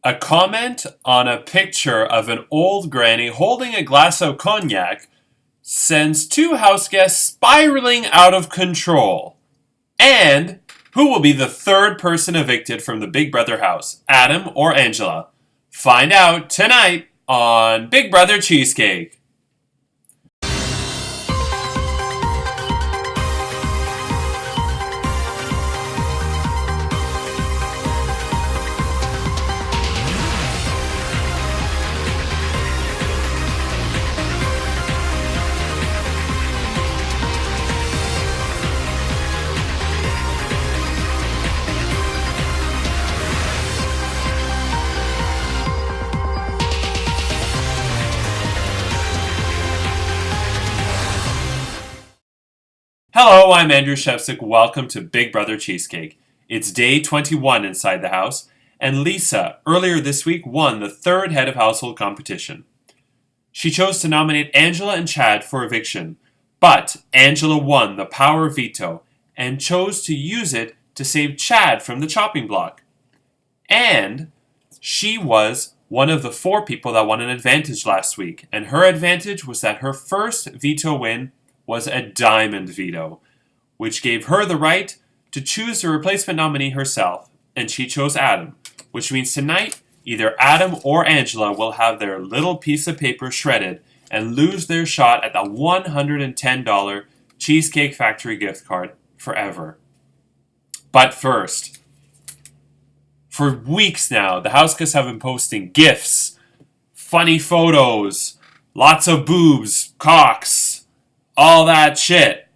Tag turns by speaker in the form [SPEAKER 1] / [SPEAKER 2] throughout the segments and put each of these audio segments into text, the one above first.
[SPEAKER 1] A comment on a picture of an old granny holding a glass of cognac sends two house guests spiraling out of control. And who will be the third person evicted from the Big Brother house, Adam or Angela? Find out tonight on Big Brother Cheesecake. Hello, I'm Andrew Shevsik. Welcome to Big Brother Cheesecake. It's day 21 inside the house, and Lisa, earlier this week, won the third head of household competition. She chose to nominate Angela and Chad for eviction, but Angela won the power veto and chose to use it to save Chad from the chopping block. And she was one of the 4 people that won an advantage last week, and her advantage was that her first veto win was a diamond veto, which gave her the right to choose the replacement nominee herself, and she chose Adam, which means tonight either Adam or Angela will have their little piece of paper shredded and lose their shot at the $110 Cheesecake Factory gift card forever. But first, for weeks now, the house guests have been posting GIFs, funny photos, lots of boobs, cocks, all that shit.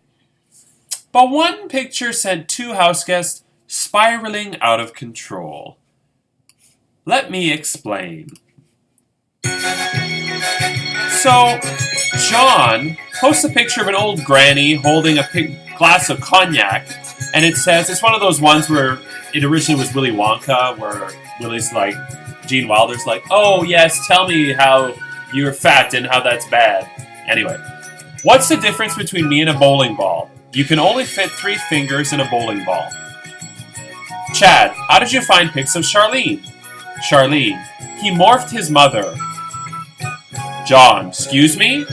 [SPEAKER 1] But one picture sent 2 house guests spiraling out of control. Let me explain. So, John posts a picture of an old granny holding a glass of cognac, and it says, it's one of those ones where it originally was Willy Wonka, where Willy's like, Gene Wilder's like, oh yes, tell me how you're fat and how that's bad. Anyway. What's the difference between me and a bowling ball? You can only fit 3 fingers in a bowling ball. Chad, how did you find pics of Charlene? Charlene, he morphed his mother. John, excuse me?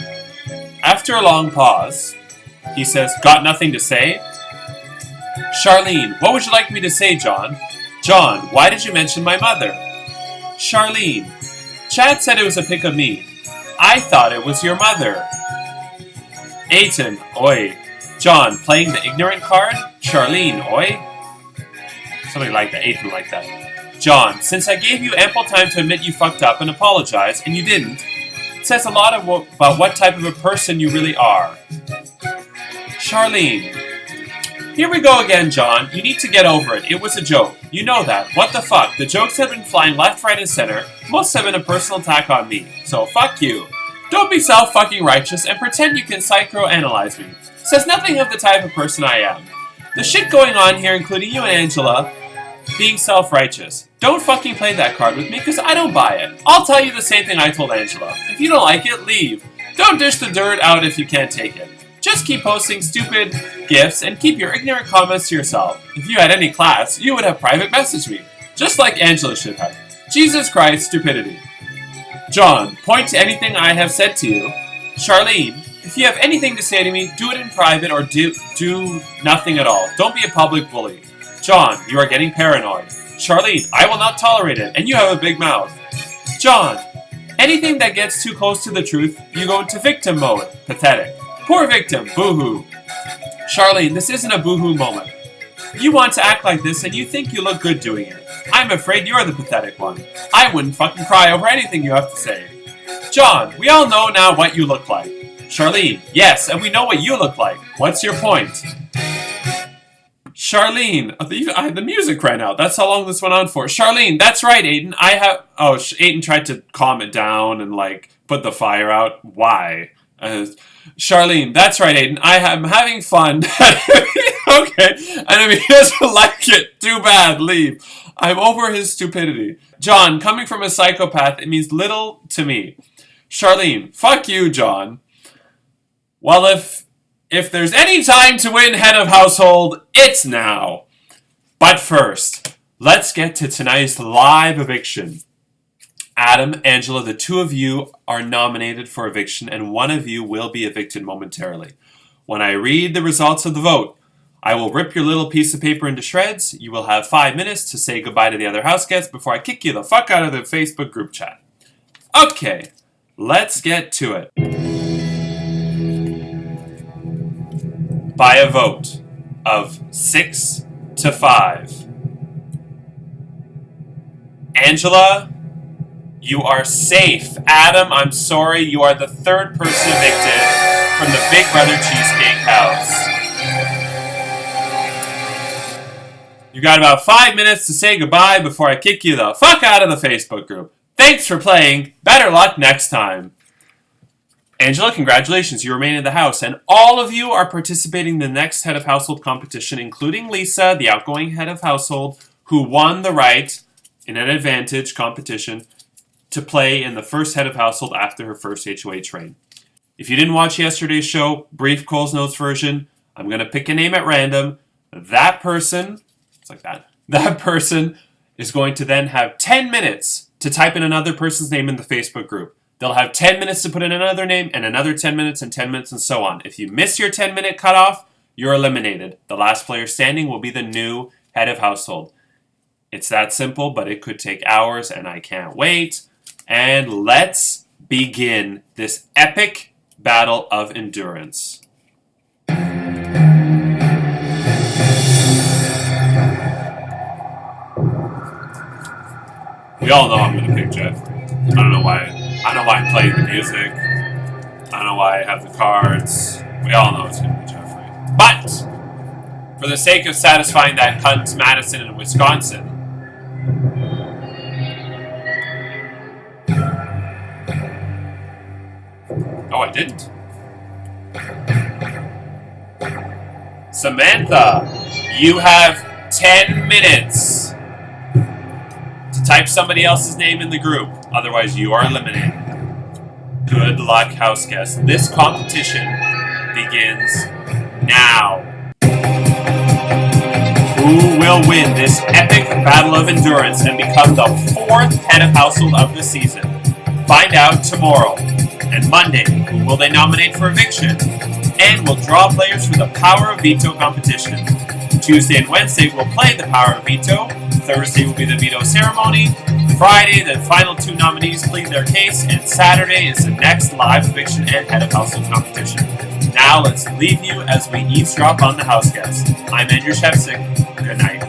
[SPEAKER 1] After a long pause, he says, got nothing to say? Charlene, what would you like me to say, John? John, why did you mention my mother? Charlene, Chad said it was a pic of me. I thought it was your mother. Aiton, oi. John, playing the ignorant card? Charlene, oi. Something like that, Aiton like that. John, since I gave you ample time to admit you fucked up and apologize, and you didn't, it says a lot about what type of a person you really are. Charlene, here we go again, John. You need to get over it. It was a joke. You know that. What the fuck? The jokes have been flying left, right, and center. Most have been a personal attack on me. So fuck you. Don't be self-fucking righteous and pretend you can psychoanalyze me. Says nothing of the type of person I am. The shit going on here, including you and Angela, being self-righteous. Don't fucking play that card with me, because I don't buy it. I'll tell you the same thing I told Angela. If you don't like it, leave. Don't dish the dirt out if you can't take it. Just keep posting stupid gifs and keep your ignorant comments to yourself. If you had any class, you would have private messaged me. Just like Angela should have. Jesus Christ, stupidity. John, point to anything I have said to you. Charlene, if you have anything to say to me, do it in private or do nothing at all. Don't be a public bully. John, you are getting paranoid. Charlene, I will not tolerate it, and you have a big mouth. John, anything that gets too close to the truth, you go into victim mode. Pathetic. Poor victim, boo-hoo. Charlene, this isn't a boo-hoo moment. You want to act like this, and you think you look good doing it. I'm afraid you're the pathetic one. I wouldn't fucking cry over anything you have to say. John, we all know now what you look like. Charlene, yes, and we know what you look like. What's your point? Charlene, the music ran out. That's how long this went on for. Charlene, that's right, Aiden. Aiden tried to calm it down and, put the fire out. Why? Charlene, that's right, Aiden. I am having fun. Okay, and if he doesn't like it, too bad, leave. I'm over his stupidity. John, coming from a psychopath, it means little to me. Charlene, fuck you, John. Well, if there's any time to win head of household, it's now. But first, let's get to tonight's live eviction. Adam, Angela, the two of you are nominated for eviction, and one of you will be evicted momentarily. When I read the results of the vote, I will rip your little piece of paper into shreds. You will have 5 minutes to say goodbye to the other house guests before I kick you the fuck out of the Facebook group chat. Okay, let's get to it. By a vote of 6 to 5. Angela, you are safe. Adam, I'm sorry, you are the third person evicted from the Big Brother Cheesecake house. You got about 5 minutes to say goodbye before I kick you the fuck out of the Facebook group. Thanks for playing. Better luck next time. Angela, congratulations. You remain in the house, and all of you are participating in the next head of household competition, including Lisa, the outgoing head of household, who won the right in an advantage competition to play in the first head of household after her first HOH reign. If you didn't watch yesterday's show, brief Cole's Notes version, I'm going to pick a name at random. That person, it's like that, that person is going to then have 10 minutes to type in another person's name in the Facebook group. They'll have 10 minutes to put in another name, and another 10 minutes, and 10 minutes, and so on. If you miss your 10-minute cutoff, you're eliminated. The last player standing will be the new head of household. It's that simple, but it could take hours, and I can't wait. And let's begin this epic battle of endurance. We all know I'm going to pick Jeffrey. I don't know why. I don't know why I'm playing the music. I don't know why I have the cards. We all know it's going to be Jeffrey. But, for the sake of satisfying that cunt Madison in Wisconsin, oh, I didn't. Samantha, you have 10 minutes to type somebody else's name in the group. Otherwise, you are eliminated. Good luck, house guests. This competition begins now. Who will win this epic battle of endurance and become the 4th head of household of the season? Find out tomorrow. And Monday, who will they nominate for eviction? And we'll draw players for the Power of Veto competition. Tuesday and Wednesday, we'll play the Power of Veto. Thursday will be the veto ceremony. Friday, the final 2 nominees plead their case. And Saturday is the next live eviction and head of household competition. Now let's leave you as we eavesdrop on the house guests. I'm Andrew Shevsik. Good night.